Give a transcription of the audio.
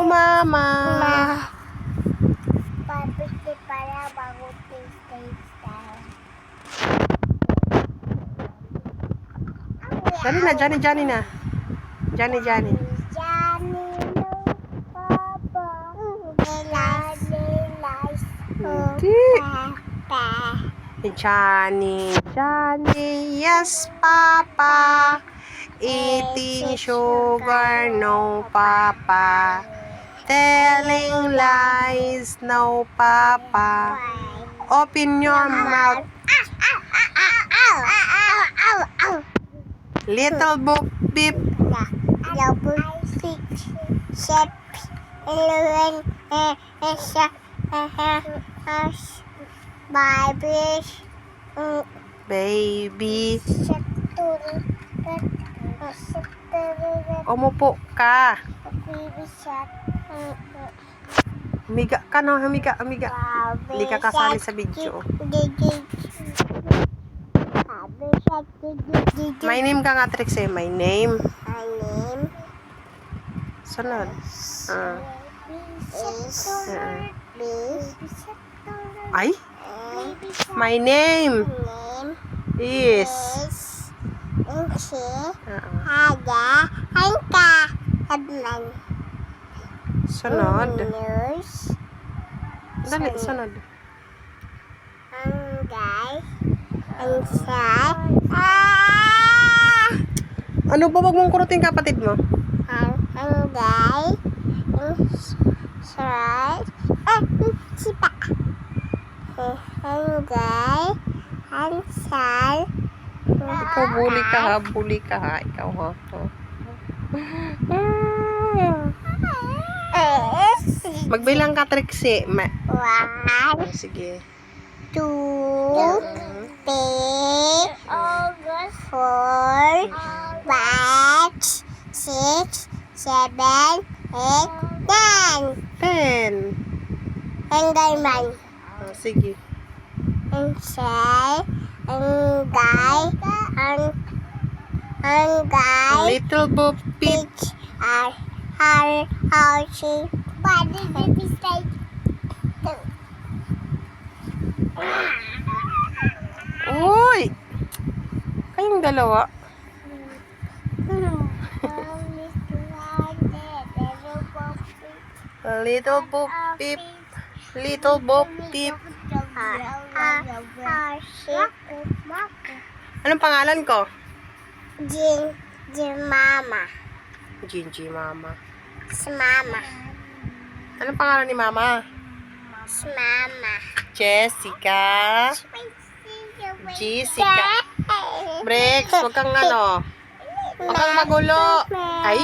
Mama. Pabili para bago taste. Dali na, Johnny na. Johnny. Johnny no papa. Hindi. Papa. Johnny, yes, Papa. Eating sugar, no, Papa. Telling lies, no, Papa. Open your mouth. Little Bo Peep. Baby. Umupo ka. Humiga ka, no? Humiga. Hindi ka kasali sa video. My name ka nga, Trixie. My name. Sunod. Ay? My name is sunod. Dali, sunod. Ano ba, wag mong kurutin kapatid mo? Ikaw, bully ka ha. Ikaw ha. Magbilang ka, Trixie. Sige. 2, 3, 4, 5, 6, 7, 8, 9. 10. Enggay. Sige. Enggay. Little Bo Peep. House. Uy! Kayong dalawa. Little Bo Peep. Little Bo Peep. Anong pangalan ko? Mama. Gingy Mama. Mama. Anong pangalan ni Mama? Mama. Jessica. Jessica. Brex, wag kang ano. Wag kang magulo. Ay?